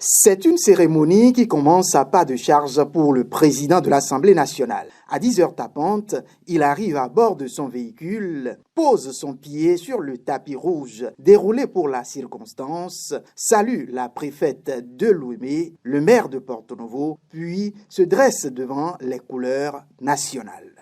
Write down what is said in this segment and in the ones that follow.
C'est une cérémonie qui commence à pas de charge pour le président de l'Assemblée nationale. À 10h tapantes, il arrive à bord de son véhicule, pose son pied sur le tapis rouge déroulé pour la circonstance, salue la préfète de Lomé, le maire de Porto Novo, puis se dresse devant les couleurs nationales.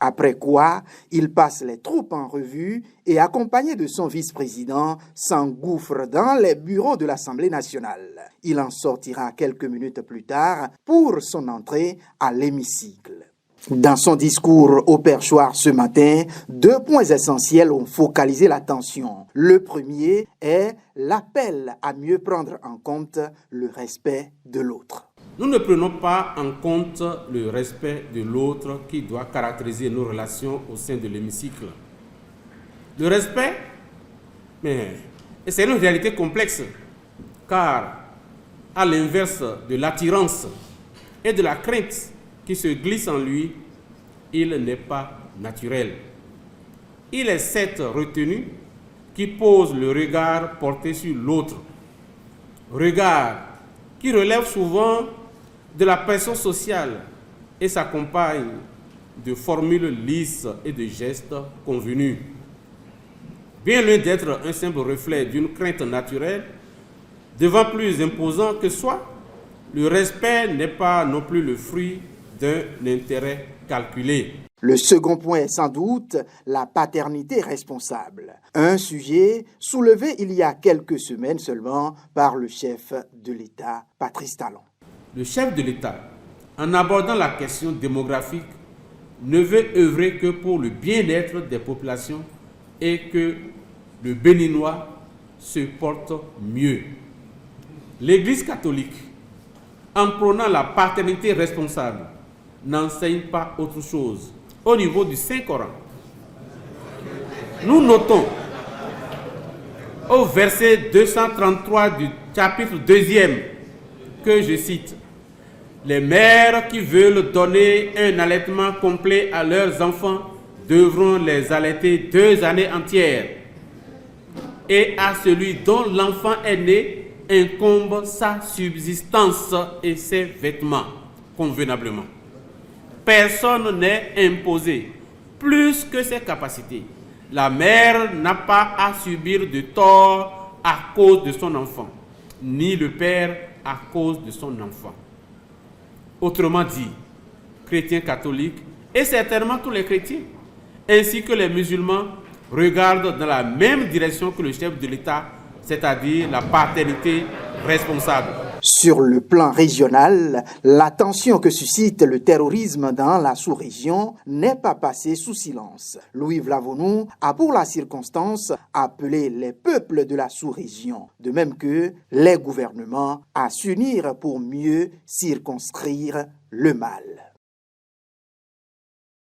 Après quoi, il passe les troupes en revue et, accompagné de son vice-président, s'engouffre dans les bureaux de l'Assemblée nationale. Il en sortira quelques minutes plus tard pour son entrée à l'hémicycle. Dans son discours au perchoir ce matin, 2 points essentiels ont focalisé l'attention. Le premier est l'appel à mieux prendre en compte le respect de l'autre. Nous ne prenons pas en compte le respect de l'autre qui doit caractériser nos relations au sein de l'hémicycle. Le respect, c'est une réalité complexe, car à l'inverse de l'attirance et de la crainte qui se glisse en lui, il n'est pas naturel. Il est cette retenue qui pose le regard porté sur l'autre, regard qui relève souvent de la pression sociale et s'accompagne de formules lisses et de gestes convenus. Bien loin d'être un simple reflet d'une crainte naturelle, devant plus imposant que soi, le respect n'est pas non plus le fruit d'un intérêt calculé. Le second point est sans doute la paternité responsable, un sujet soulevé il y a quelques semaines seulement par le chef de l'État, Patrice Talon. Le chef de l'État, en abordant la question démographique, ne veut œuvrer que pour le bien-être des populations et que le Béninois se porte mieux. L'Église catholique, en prônant la paternité responsable, n'enseigne pas autre chose. Au niveau du Saint-Coran, nous notons au verset 233 du chapitre 2e que je cite: « Les mères qui veulent donner un allaitement complet à leurs enfants devront les allaiter 2 années entières. Et à celui dont l'enfant est né incombe sa subsistance et ses vêtements convenablement. Personne n'est imposé plus que ses capacités. La mère n'a pas à subir de tort à cause de son enfant, ni le père à cause de son enfant. » Autrement dit, chrétiens catholiques, et certainement tous les chrétiens, ainsi que les musulmans, regardent dans la même direction que le chef de l'État, c'est-à-dire la paternité responsable. Sur le plan régional, la tension que suscite le terrorisme dans la sous-région n'est pas passée sous silence. Louis Vlavonou a pour la circonstance appelé les peuples de la sous-région, de même que les gouvernements, à s'unir pour mieux circonscrire le mal.